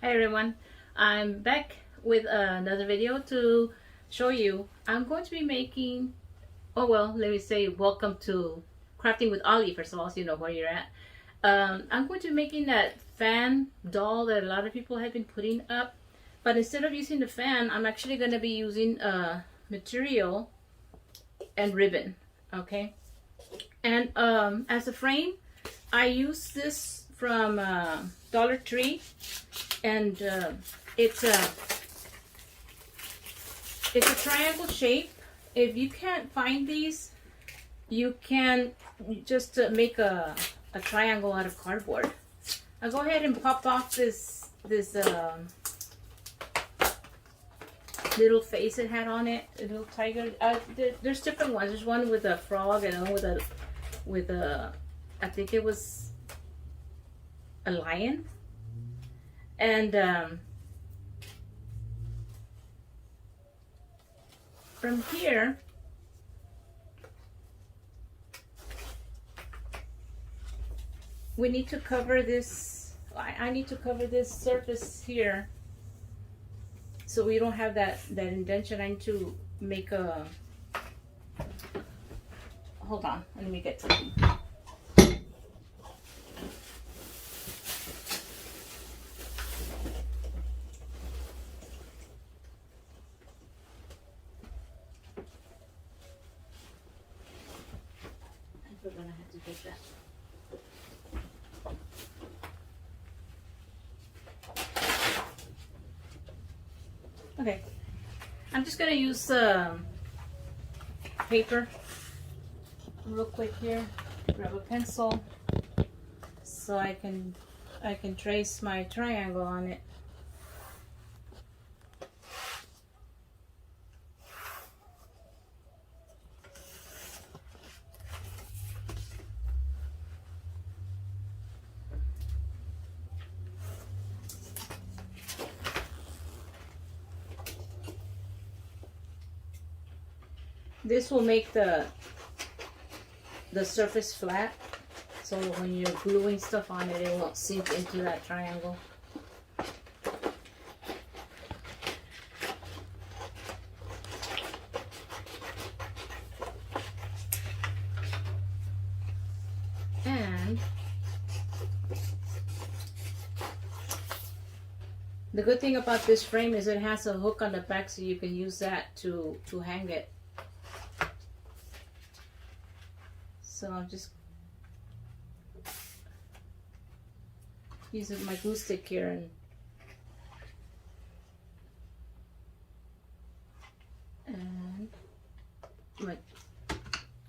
Hi everyone, I'm back with another video to show you. I'm going to be making, let me say welcome to Crafting with Ollie first of all, so you know where you're at. I'm going to be making that fan doll that a lot of people have been putting up, but instead of using the fan, I'm actually going to be using material and ribbon, okay? And as a frame, I use this from Dollar Tree, and it's a triangle shape. If you can't find these, you can just make a triangle out of cardboard. I'll go ahead and pop off this little face it had on it, a little tiger. There's different ones. There's one with a frog and one with a I think it was a lion. And from here, we need to cover this. I need to cover this surface here so we don't have that indentation. I need to make a, hold on, let me get to it. We're gonna have to take that. Okay, I'm just gonna use paper real quick here. Grab a pencil so I can trace my triangle on it. This will make the surface flat, so when you're gluing stuff on it, it won't sink into that triangle. And the good thing about this frame is it has a hook on the back, so you can use that to hang it. So I'm just using my glue stick here and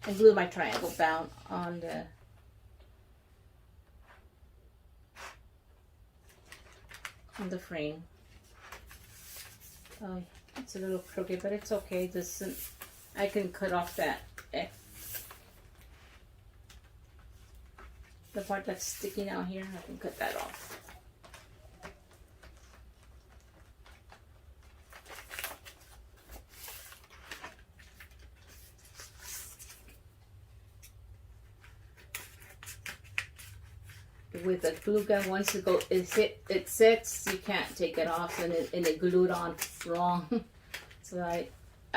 I glue my triangle down on the frame. Oh, it's a little crooked, but it's okay. I can cut off that the part that's sticking out here. I can cut that off. With a glue gun, once it sets, you can't take it off, and it glued on wrong. So I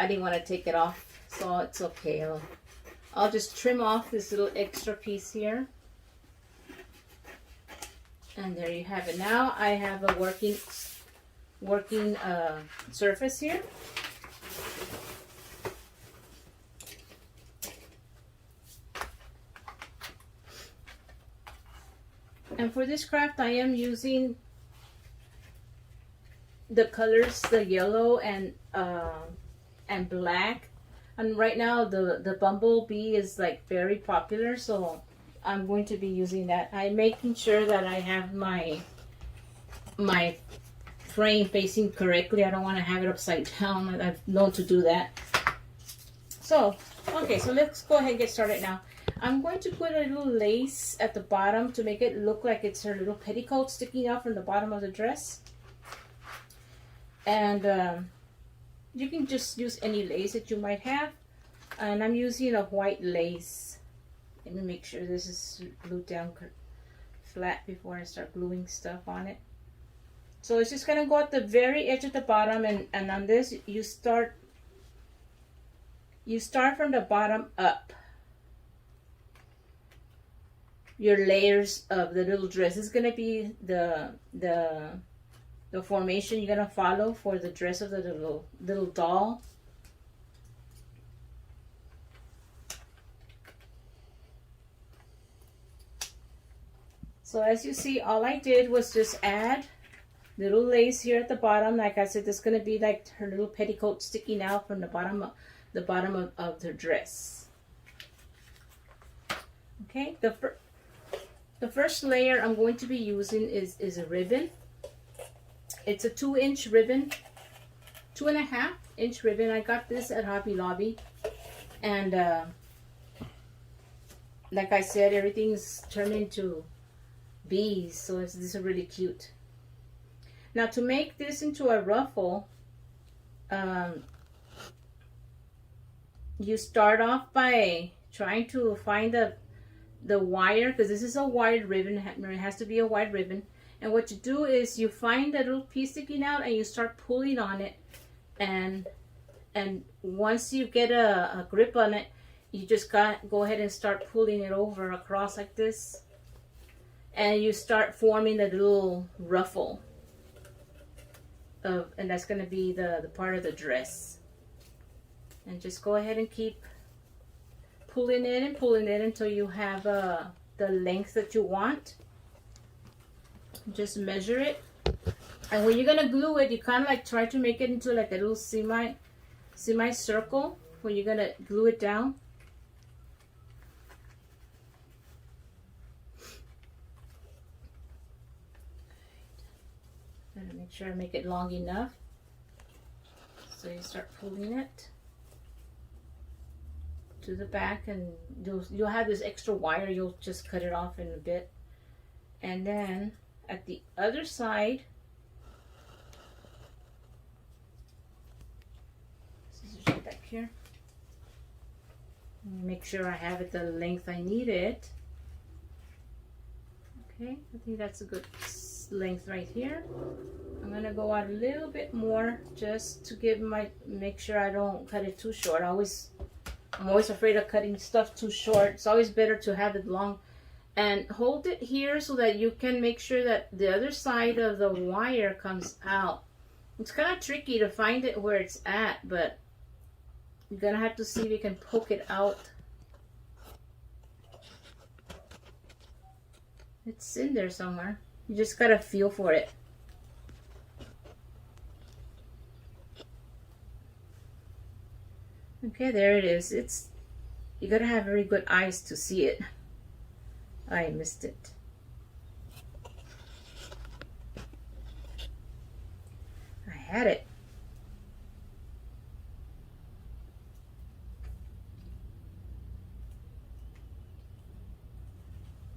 didn't want to take it off, so it's okay. I'll just trim off this little extra piece here. And there you have it. Now I have a working surface here. And for this craft, I am using the colors, the yellow and black. And right now the bumblebee is like very popular, so I'm going to be using that. I'm making sure that I have my frame facing correctly. I don't want to have it upside down. I've known to do that. So, okay, so let's go ahead and get started now. I'm going to put a little lace at the bottom to make it look like it's her little petticoat sticking out from the bottom of the dress. And you can just use any lace that you might have. And I'm using a white lace. Let me make sure this is glued down flat before I start gluing stuff on it. So it's just gonna go at the very edge of the bottom, and on this you start from the bottom up. Your layers of the little dress is gonna be the formation you're gonna follow for the dress of the little doll. So as you see, all I did was just add little lace here at the bottom. Like I said, there's gonna be like her little petticoat sticking out from the bottom of the dress. Okay, the first layer I'm going to be using is a ribbon. It's a 2-inch ribbon, 2.5-inch ribbon. I got this at Hobby Lobby, and like I said, everything's turned into bees, so these are really cute. Now to make this into a ruffle, you start off by trying to find the wire, because this is a wired ribbon. It has to be a wide ribbon. And what you do is you find that little piece sticking out and you start pulling on it, and once you get a grip on it, you just go ahead and start pulling it over across like this, and you start forming a little ruffle and that's going to be the part of the dress. And just go ahead and keep pulling it and pulling it until you have the length that you want. Just measure it, and when you're gonna glue it, you kind of like try to make it into like a little semi circle where you're gonna glue it down. Gotta make sure I make it long enough. So you start pulling it to the back, and you'll have this extra wire. You'll just cut it off in a bit, and then at the other side, scissors back here. Make sure I have it the length I need it. Okay, I think that's a good length right here. I'm gonna go out a little bit more just to make sure I don't cut it too short. I'm always afraid of cutting stuff too short. It's always better to have it long. And hold it here so that you can make sure that the other side of the wire comes out. It's kind of tricky to find it where it's at, but you're gonna have to see if you can poke it out. It's in there somewhere. You just gotta feel for it. Okay, there it is. You gotta have very good eyes to see it. I missed it. I had it.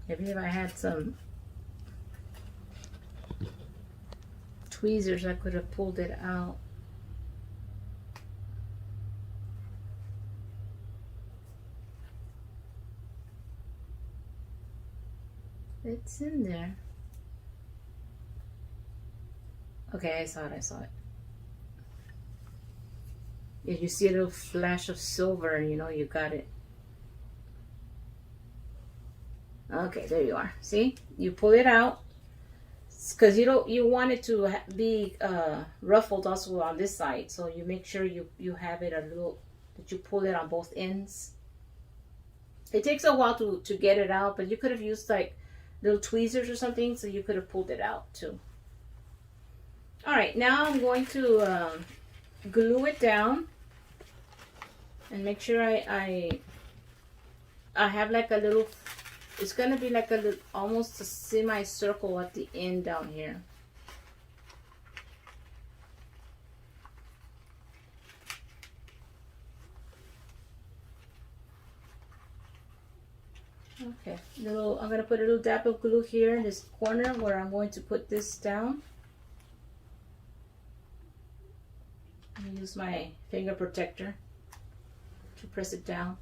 Maybe if I had some tweezers, I could have pulled it out. It's in there. Okay, I saw it. Yeah, you see a little flash of silver, and you know you got it. Okay, there you are. See? You pull it out, because you want it to be ruffled also on this side. So you make sure you have it a little, that you pull it on both ends. It takes a while to get it out, but you could have used like little tweezers or something, so you could have pulled it out too. All right, now I'm going to glue it down and make sure I have like a little, it's gonna be like a little, almost a semi-circle at the end down here. Okay, I'm gonna put a little dab of glue here in this corner where I'm going to put this down. I'm gonna use my finger protector to press it down.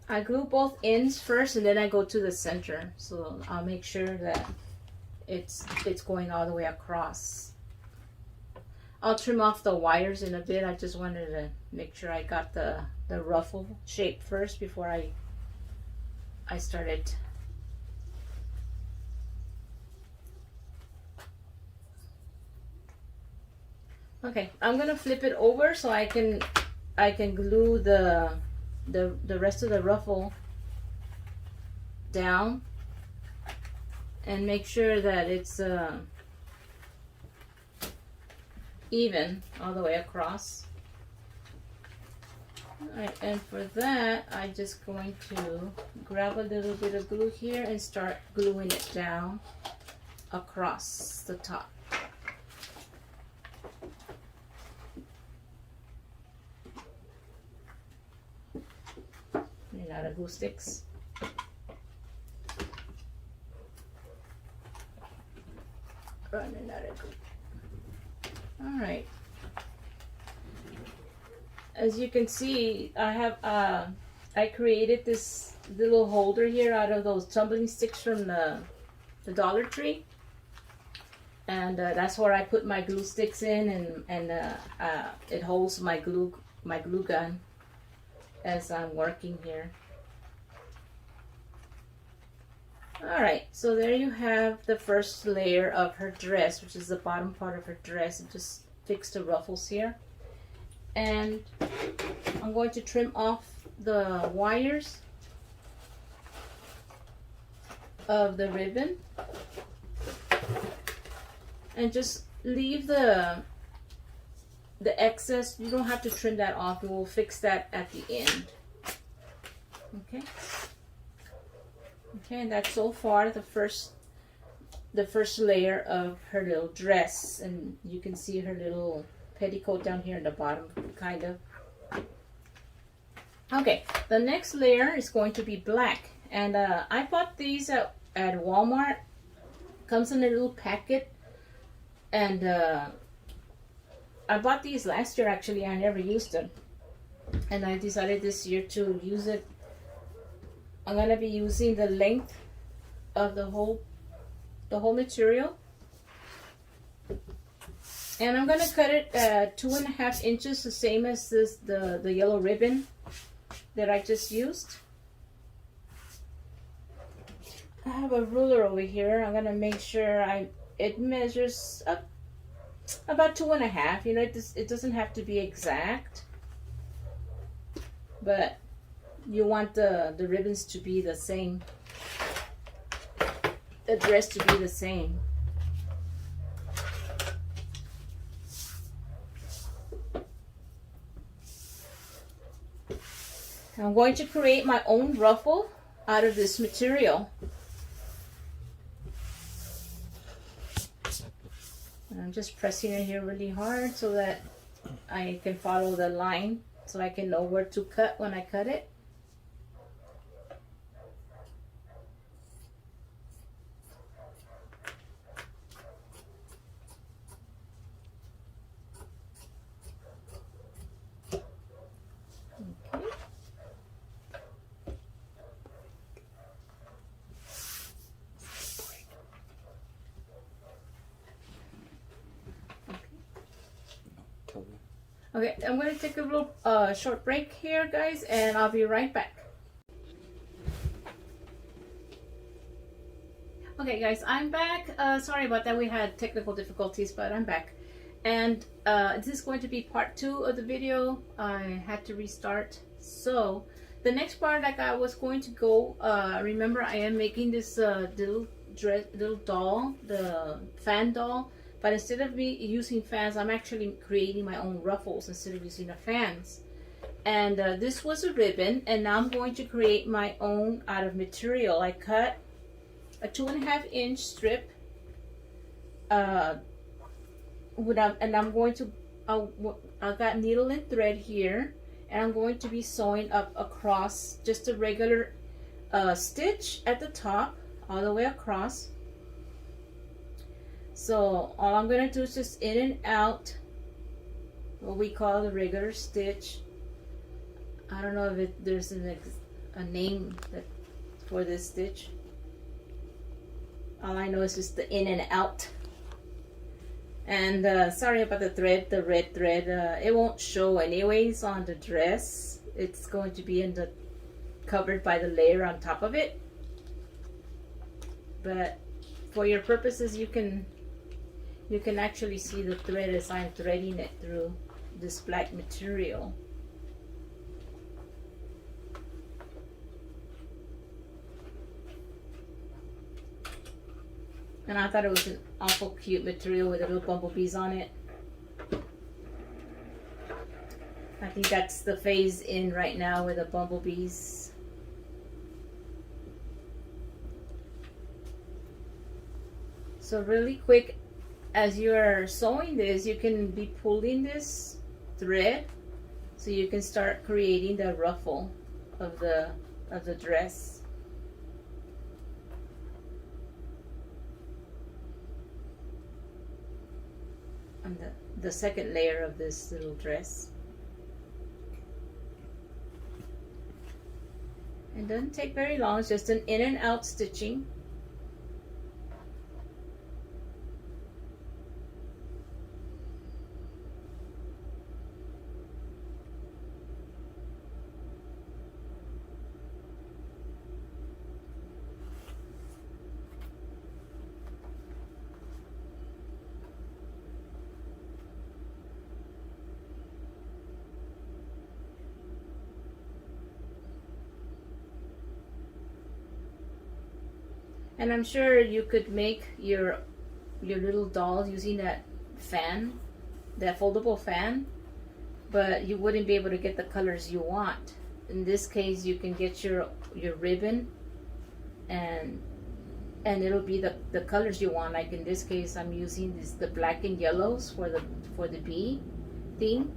I glue both ends first and then I go to the center. So I'll make sure that it's going all the way across. I'll trim off the wires in a bit. I just wanted to make sure I got the ruffle shape first before I started. Okay, I'm gonna flip it over so I can glue the rest of the ruffle down and make sure that it's even all the way across. Alright, and for that I'm just going to grab a little bit of glue here and start gluing it down across the top. Running out of glue sticks. Running out of glue. Alright. As you can see, I have I created this little holder here out of those tumbling sticks from the Dollar Tree, and that's where I put my glue sticks in, and it holds my glue gun as I'm working here. Alright, so there you have the first layer of her dress, which is the bottom part of her dress, and just fix the ruffles here. And I'm going to trim off the wires of the ribbon and just leave the excess. You don't have to trim that off. We will fix that at the end. Okay. Okay, and that's so far the first layer of her little dress, and you can see her little petticoat down here in the bottom, kind of. Okay, the next layer is going to be black, and I bought these at Walmart. Comes in a little packet, and I bought these last year. Actually, I never used them, and I decided this year to use it. I'm gonna be using the length of the whole material, and I'm gonna cut it 2.5 inches, the same as the yellow ribbon that I just used. I have a ruler over here. I'm gonna make sure it measures up about 2.5. You know, it doesn't have to be exact, but you want the ribbons to be the same, the dress to be the same. I'm going to create my own ruffle out of this material. And I'm just pressing it here really hard so that I can follow the line, so I can know where to cut when I cut it. Okay, I'm going to take a little short break here, guys, and I'll be right back. Okay, guys, I'm back. Sorry about that. We had technical difficulties, but I'm back. And this is going to be part 2 of the video. I had to restart. So, the next part, like I was going to go, remember I am making this little doll, the fan doll. But instead of me using fans, I'm actually creating my own ruffles instead of using the fans. And this was a ribbon, and now I'm going to create my own out of material. I cut a 2.5 inch strip, and I'm going to, I've got needle and thread here, and I'm going to be sewing up across just a regular stitch at the top, all the way across. So all I'm going to do is just in and out what we call the regular stitch. I don't know if there's a name for this stitch. All I know is just the in and out. And sorry about the thread, the red thread. It won't show anyways on the dress. It's going to be covered by the layer on top of it. But for your purposes, you can actually see the thread as I'm threading it through this black material. And I thought it was an awful cute material with the little bumblebees on it. I think that's the phase in right now with the bumblebees. So really quick, as you are sewing this, you can be pulling this thread so you can start creating the ruffle of the dress. On the second layer of this little dress. It doesn't take very long, it's just an in and out stitching. And I'm sure you could make your little doll using that fan, that foldable fan, but you wouldn't be able to get the colors you want. In this case, you can get your ribbon, and it'll be the colors you want. Like in this case, I'm using the black and yellows for the bee theme.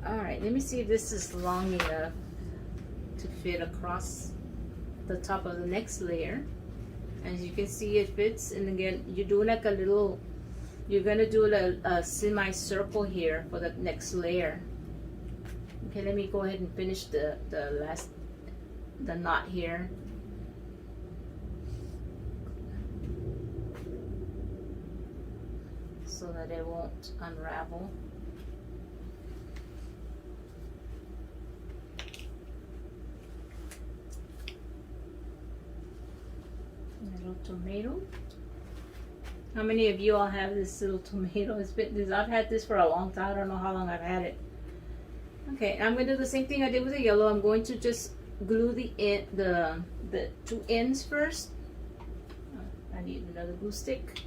All right, let me see if this is long enough to fit across the top of the next layer. As you can see, it fits. And again, you do like a little, you're gonna do a semi-circle here for the next layer. Okay, let me go ahead and finish the knot here. So that it won't unravel. Little tomato. How many of you all have this little tomato? I've had this for a long time. I don't know how long I've had it. Okay, I'm going to do the same thing I did with the yellow. I'm going to just glue the two ends first. I need another glue stick.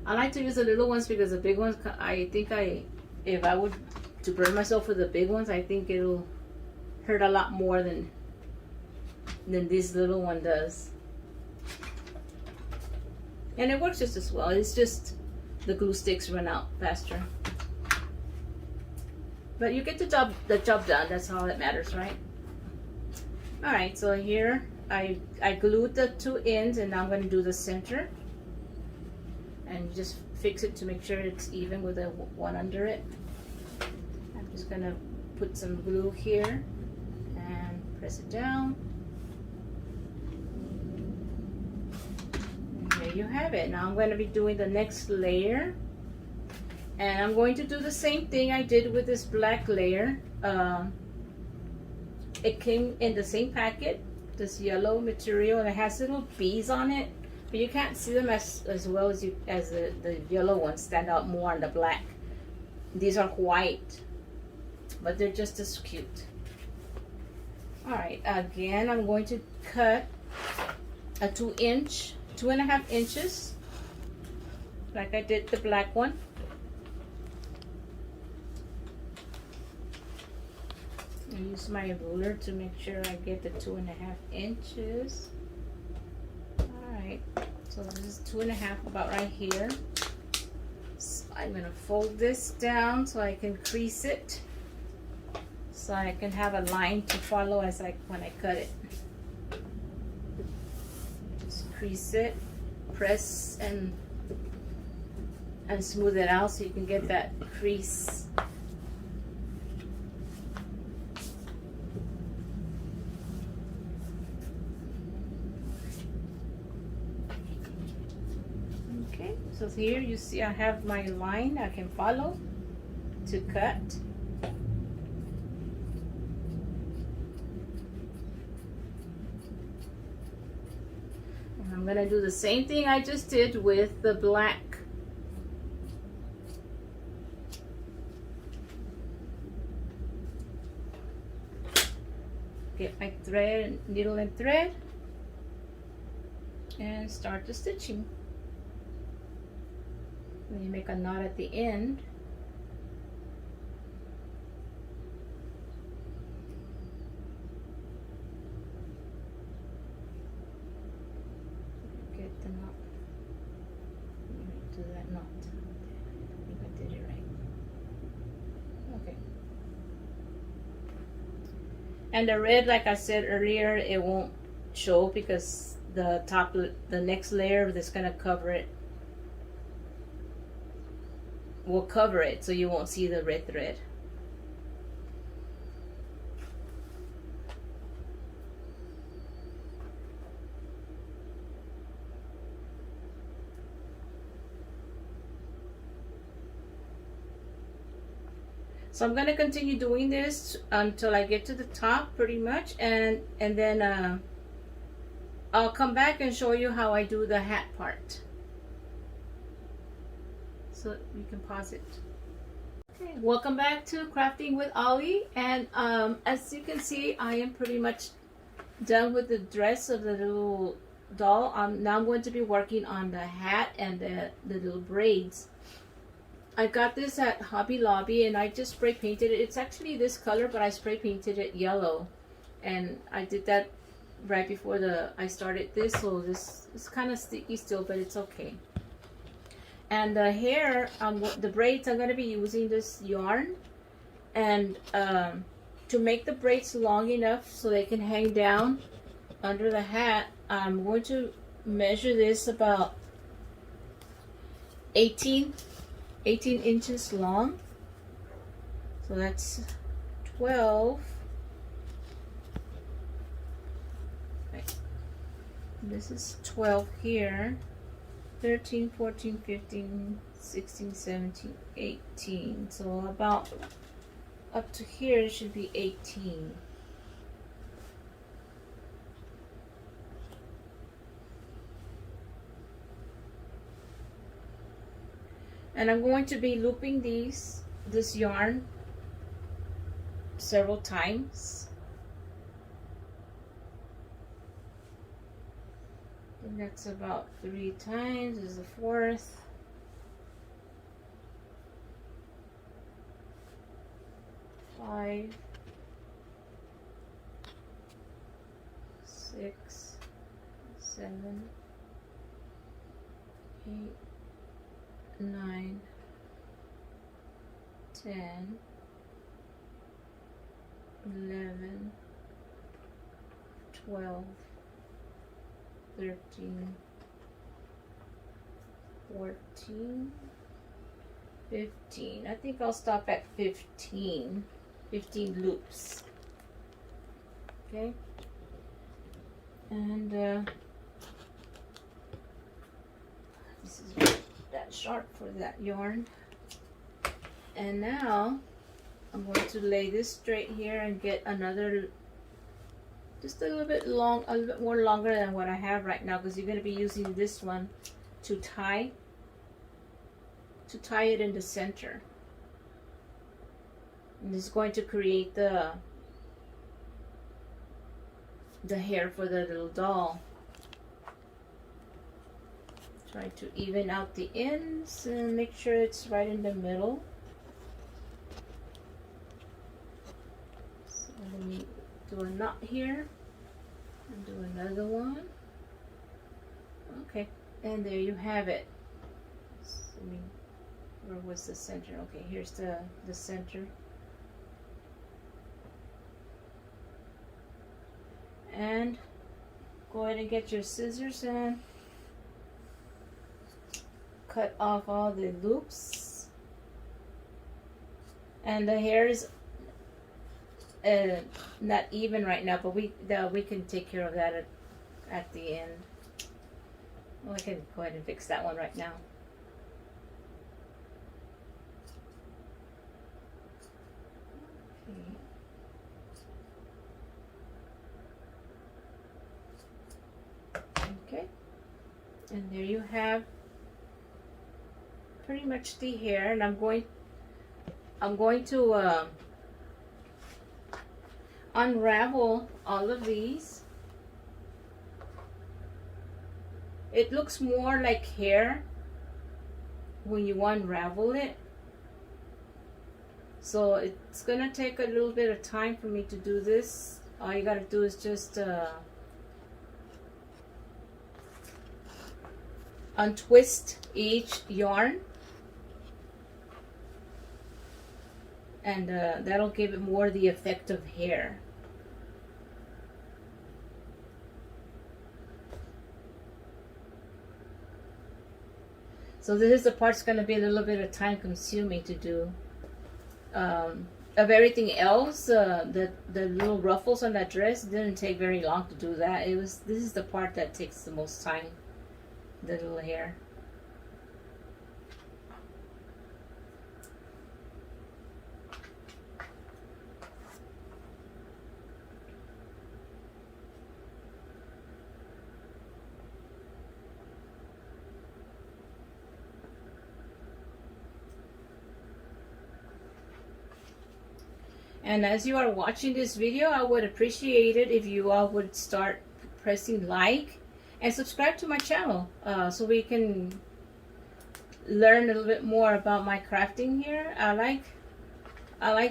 I like to use the little ones because the big ones, I think if I would to burn myself with the big ones, I think it'll hurt a lot more than this little one does. And it works just as well. It's just the glue sticks run out faster. But you get the job done. That's all that matters, right? All right, so here I glued the two ends, and now I'm going to do the center. And you just fix it to make sure it's even with the one under it. I'm just going to put some glue here and press it down. There you have it. Now I'm going to be doing the next layer, and I'm going to do the same thing I did with this black layer. It came in the same packet, this yellow material, and it has little bees on it, but you can't see them as well as the yellow ones stand out more on the black. These are white, but they're just as cute. All right, again, I'm going to cut a 2.5 inches, like I did the black one. I use my ruler to make sure I get the 2.5 inches. Alright, so this is 2.5 about right here. So I'm going to fold this down so I can crease it, so I can have a line to follow when I cut it. Crease it, press and smooth it out so you can get that crease So here you see I have my line I can follow to cut. And I'm gonna do the same thing I just did with the black. Get my thread, needle and thread, and start the stitching. Then you make a knot at the end. Get the knot. Do that knot. I think I did it right. Okay. And the red, like I said earlier, it won't show because the top, the next layer that's gonna cover it will cover it, so you won't see the red thread. So I'm gonna continue doing this until I get to the top, pretty much, and then I'll come back and show you how I do the hat part. So you can pause it. Okay, welcome back to Crafting with Ollie, and as you can see, I am pretty much done with the dress of the little doll. Now I'm going to be working on the hat and the little braids. I got this at Hobby Lobby and I just spray painted it. It's actually this color, but I spray painted it yellow, and I did that right before I started this, so this is kind of sticky still, but it's okay. And the hair, the braids, I'm going to be using this yarn, and to make the braids long enough so they can hang down under the hat, I'm going to measure this about 18 inches long. So that's 12. Right. This is 12 here. 13, 14, 15, 16, 17, 18. So about up to here should be 18. And I'm going to be looping this yarn several times. And that's about 3 times. This is the 4th. 5, 6, 7, 8, 9, 10, 11, 12, 13, 14, 15. I think I'll stop at 15 loops. Okay. And this is that sharp for that yarn. And now I'm going to lay this straight here and get another, just a little bit more longer than what I have right now, because you're going to be using this one to tie it in the center. And this is going to create the hair for the little doll. Try to even out the ends and make sure it's right in the middle. So let me do a knot here and do another one. Okay, and there you have it. So, where was the center? Okay, here's the center. And go ahead and get your scissors and cut off all the loops. And the hair is not even right now, but we can take care of that at the end. Well, I can go ahead and fix that one right now. Okay, and there you have pretty much the hair, and I'm going to unravel all of these. It looks more like hair when you unravel it, so it's gonna take a little bit of time for me to do this. All you gotta do is just untwist each yarn, and that'll give it more the effect of hair. So this is the part that's going to be a little bit of time consuming to do. Of everything else, the little ruffles on that dress didn't take very long to do that. This is the part that takes the most time, the little hair. And as you are watching this video, I would appreciate it if you all would start pressing like and subscribe to my channel, so we can learn a little bit more about my crafting here. I like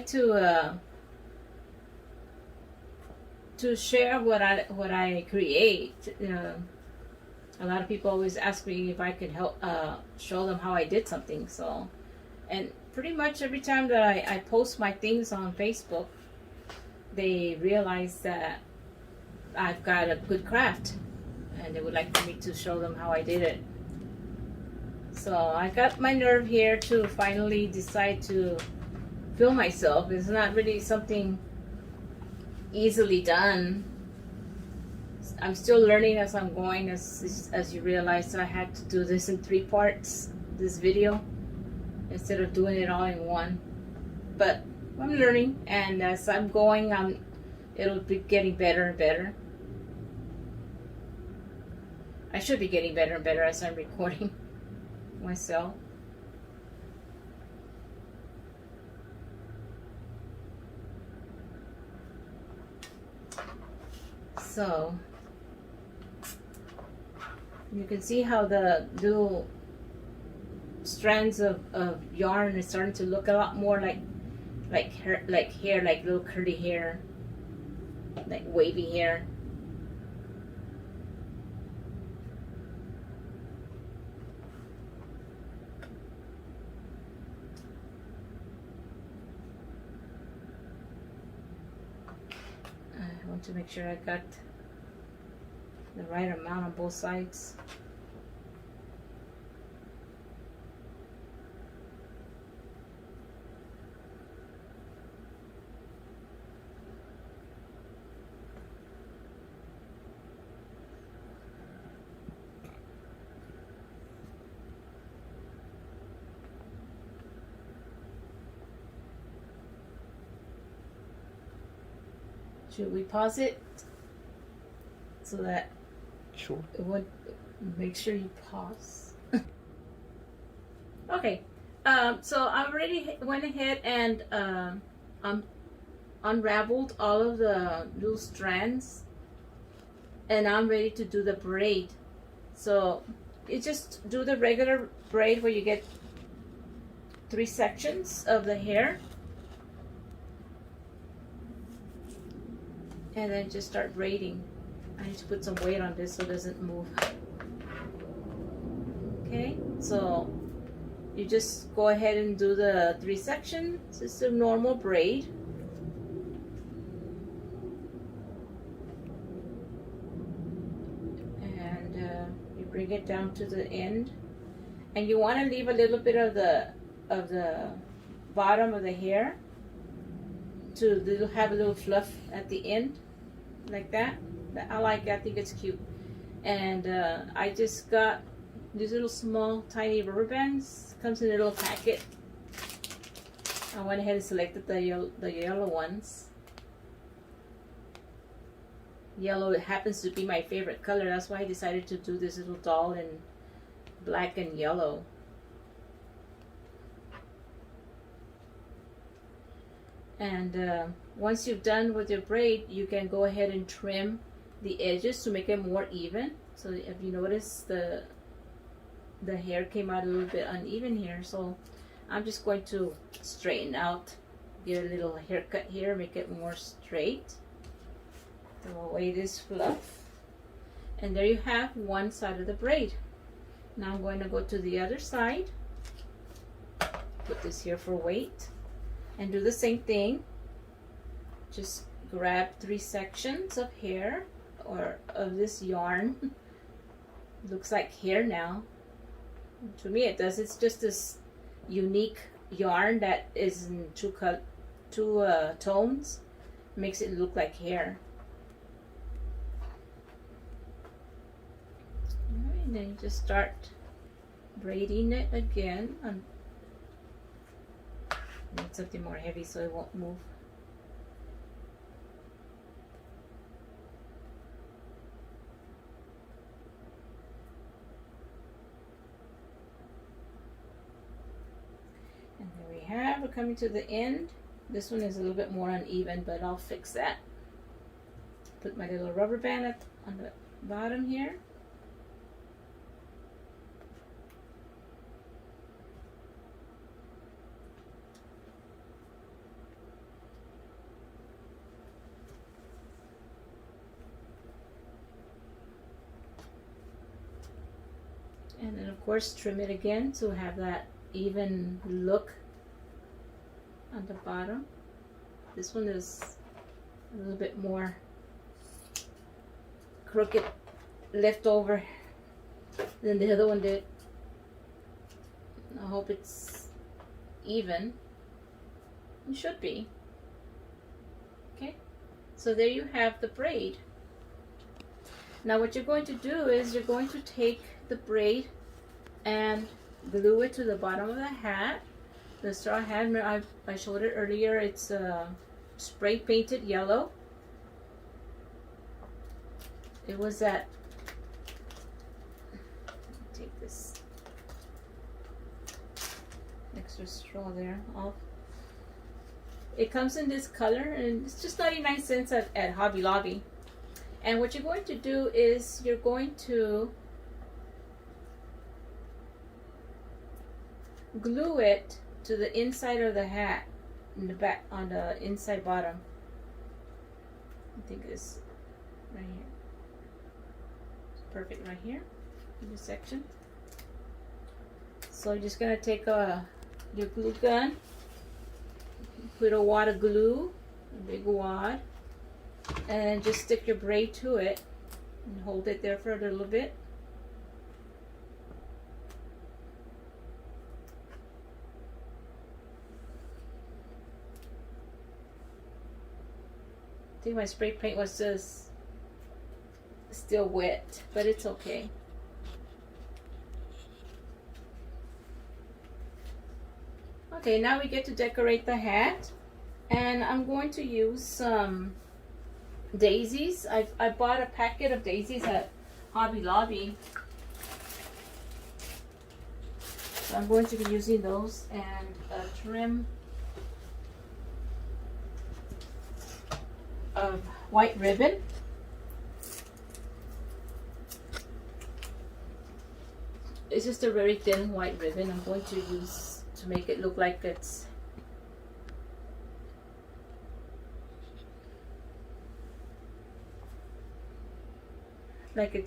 to share what I create. A lot of people always ask me if I could help show them how I did something. So, and pretty much every time that I post my things on Facebook, they realize that I've got a good craft, and they would like for me to show them how I did it. So I got my nerve here to finally decide to film myself. It's not really something easily done. I'm still learning as I'm going, as you realize. I had to do this in 3 parts, this video, instead of doing it all in one. But I'm learning, and as I'm going, it'll be getting better and better. I should be getting better and better as I'm recording myself. So you can see how the little strands of yarn is starting to look a lot more like hair, like little curly hair, like wavy hair. I want to make sure I got the right amount on both sides. Should we pause it so that sure it would make sure you pause? Okay, so I already went ahead and unraveled all of the little strands, and I'm ready to do the braid. So you just do the regular braid where you get 3 sections of the hair, and then just start braiding. I need to put some weight on this so it doesn't move. Okay, so you just go ahead and do the 3 sections. It's a normal braid. And you bring it down to the end, and you want to leave a little bit of the bottom of the hair to have a little fluff at the end, like that. I like it. I think it's cute. And I just got these little small tiny rubber bands. Comes in a little packet, I went ahead and selected the yellow ones. Yellow happens to be my favorite color. That's why I decided to do this little doll in black and yellow. And once you've done with your braid, you can go ahead and trim the edges to make it more even. So if you notice, the hair came out a little bit uneven here, so I'm just going to straighten out, get a little haircut here, make it more straight. Throw away this fluff, and there you have one side of the braid. Now I'm going to go to the other side, put this here for weight, and do the same thing. Just grab 3 sections of hair or of this yarn. Looks like hair now. To me it does. It's just this unique yarn that is in two tones. Makes it look like hair. Alright, and then you just start braiding it again. Need something more heavy so it won't move. And there we have, we're coming to the end. This one is a little bit more uneven, but I'll fix that. Put my little rubber band on the bottom here. And then of course trim it again to have that even look on the bottom. This one is a little bit more crooked, left over than the other one did. I hope it's even. It should be. Okay, so there you have the braid. Now what you're going to do is you're going to take the braid and glue it to the bottom of the hat. The straw hat, I showed it earlier, it's spray painted yellow. It was at, take this extra straw there off. It comes in this color and it's just 99 cents at Hobby Lobby. And what you're going to do is you're going to glue it to the inside of the hat, in the back, on the inside bottom. I think it's right here. It's perfect right here in this section. So you're just gonna take your glue gun, put a wad of glue, a big wad, and just stick your braid to it and hold it there for a little bit. I think my spray paint was just still wet, but it's okay. Okay, now we get to decorate the hat, and I'm going to use some daisies. I bought a packet of daisies at Hobby Lobby, so I'm going to be using those, and a trim of white ribbon. It's just a very thin white ribbon I'm going to use to make it look like it's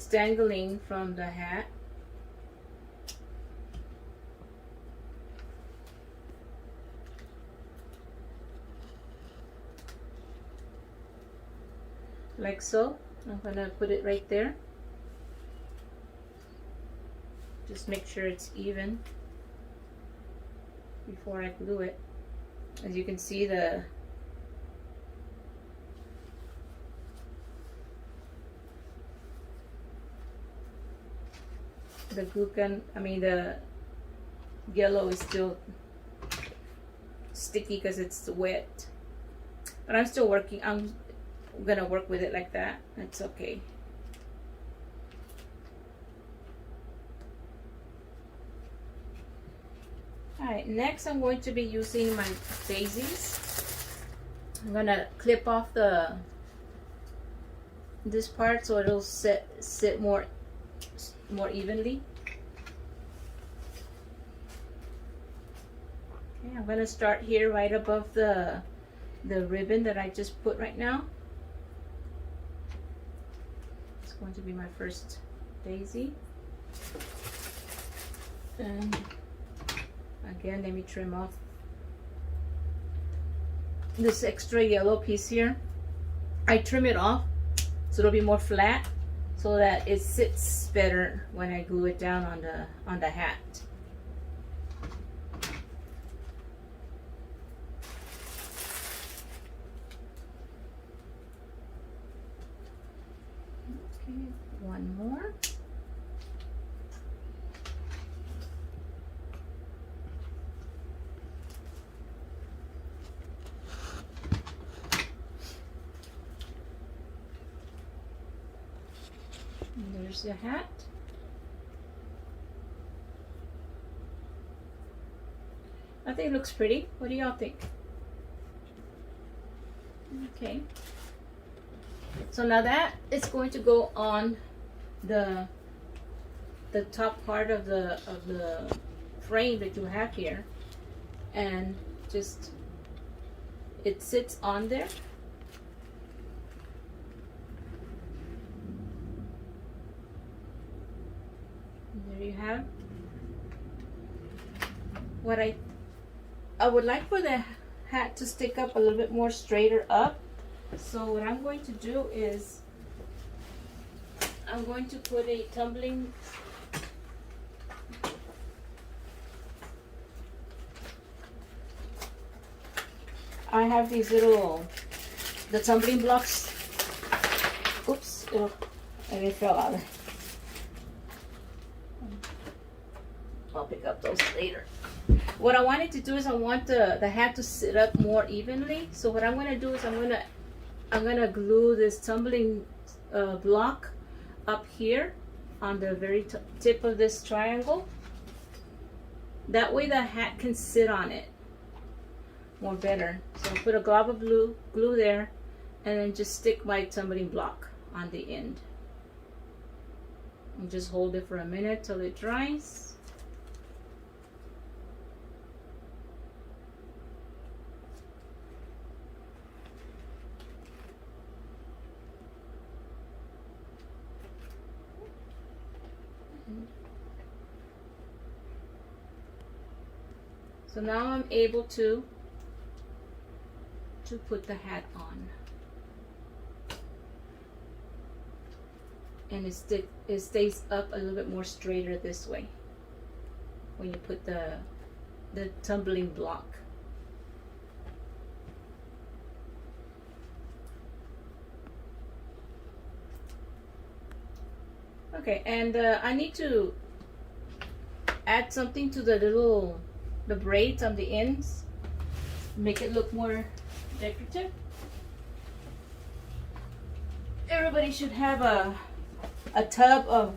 dangling from the hat. Like so. I'm gonna put it right there. Just make sure it's even before I glue it. As you can see, the glue gun, the yellow is still sticky because it's wet. But I'm still working. I'm gonna work with it like that. It's okay. Alright, next I'm going to be using my daisies. I'm gonna clip off this part so it'll sit more evenly. Okay, I'm gonna start here right above the ribbon that I just put right now. It's going to be my first daisy. And again, let me trim off this extra yellow piece here. I trim it off so it'll be more flat so that it sits better when I glue it down on the hat. Okay, one more. And there's the hat. I think it looks pretty. What do y'all think? Okay. So now that is going to go on the top part of the frame that you have here, and just it sits on there. There you have. What I would like for the hat to stick up a little bit more straighter up. So what I'm going to do is I'm going to put a tumbling I have these little the tumbling blocks. Oops, it fell out. I'll pick up those later. What I wanted to do is I want the hat to sit up more evenly. So what I'm going to do is I'm going to glue this tumbling block up here on the very tip of this triangle. That way the hat can sit on it more better. So I'll put a glob of glue there, and then just stick my tumbling block on the end. And just hold it for a minute till it dries. So now I'm able to put the hat on, and it stays up a little bit more straighter this way when you put the tumbling block. Okay, and I need to add something to the braids on the ends, make it look more decorative. Everybody should have a tub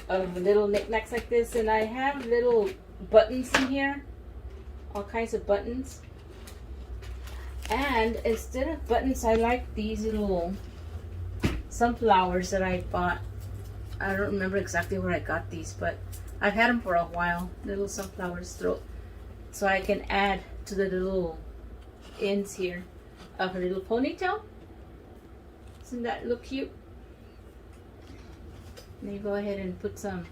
of little knickknacks like this, and I have little buttons in here, all kinds of buttons. And instead of buttons, I like these little sunflowers that I bought. I don't remember exactly where I got these, but I've had them for a while. Little sunflowers, so I can add to the little ends here of her little ponytail. Doesn't that look cute? Let me go ahead and put some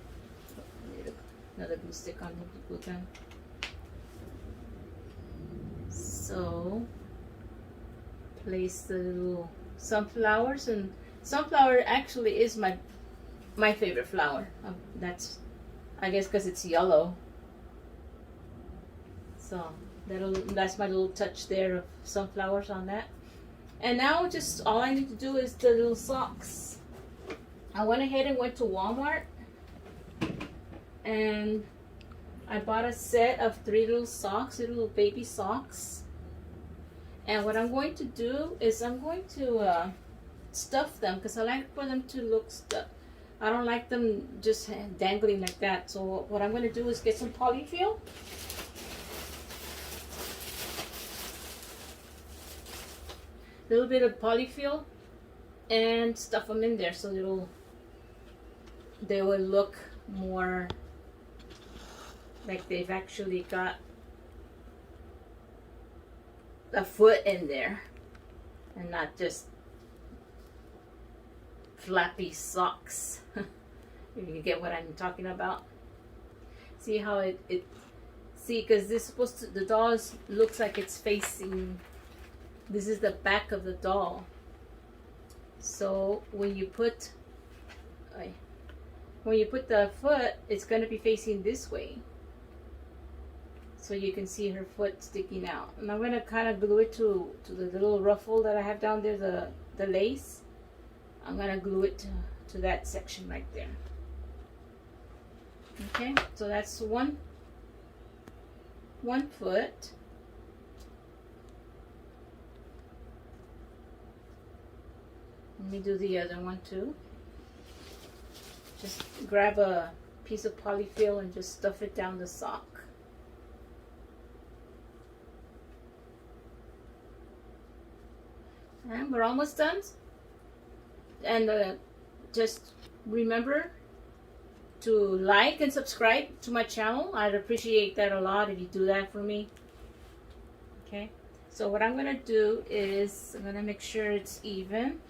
another glue stick on the glue gun. So place the little sunflowers, and sunflower actually is my favorite flower. That's, I guess, because it's yellow. So that's my little touch there of sunflowers on that. And now just all I need to do is the little socks. I went ahead and went to Walmart and I bought a set of 3 little socks, little baby socks. And what I'm going to do is I'm going to stuff them because I like for them to look stuffed. I don't like them just dangling like that. So what I'm going to do is get some polyfill. A little bit of polyfill and stuff them in there so they will look more like they've actually got a foot in there and not just flappy socks. If you get what I'm talking about. See how it see, because this is supposed to, the doll looks like it's facing, this is the back of the doll. So when you put the foot, it's going to be facing this way. So you can see her foot sticking out. And I'm going to kind of glue it to the little ruffle that I have down there, the lace. I'm going to glue it to that section right there. Okay, so that's one foot. Let me do the other one too. Just grab a piece of polyfill and just stuff it down the sock. And we're almost done. And just remember to like and subscribe to my channel. I'd appreciate that a lot if you do that for me. Okay, so what I'm going to do is I'm going to make sure it's even.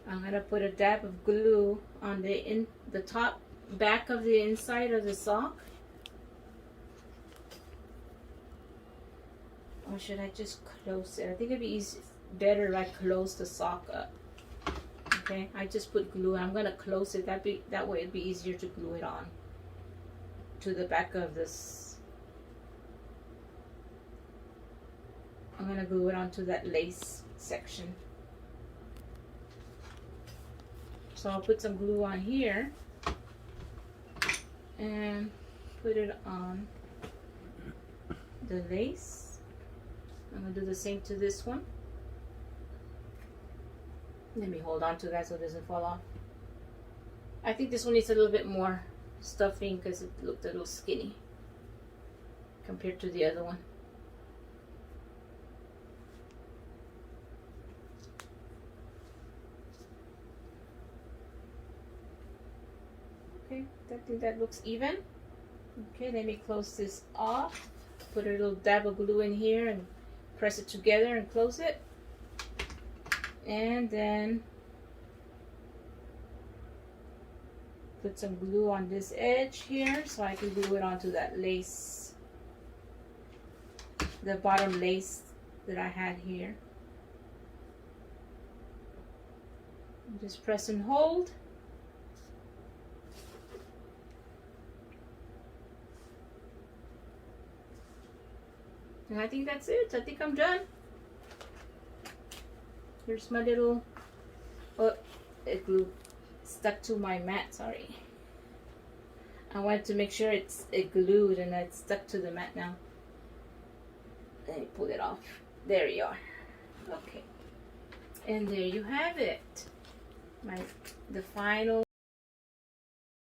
I'm going to put a dab of glue on the top back of the inside of the sock. Or should I just close it? I think it'd be better if I close the sock up. Okay, I just put glue. I'm gonna close it. That way it'd be easier to glue it on to the back of this. I'm gonna glue it onto that lace section. So I'll put some glue on here and put it on the lace. I'm going to do the same to this one. Let me hold on to that so it doesn't fall off. I think this one needs a little bit more stuffing because it looked a little skinny compared to the other one. Okay, I think that looks even. Okay, let me close this off. Put a little dab of glue in here and press it together and close it. And then put some glue on this edge here so I can glue it onto that lace, the bottom lace that I had here. And just press and hold. And I think that's it. I think I'm done. Here's my little, oh, it stuck to my mat, sorry. I wanted to make sure it glued and it's stuck to the mat now. Let me pull it off. There you are. Okay. And there you have it. The final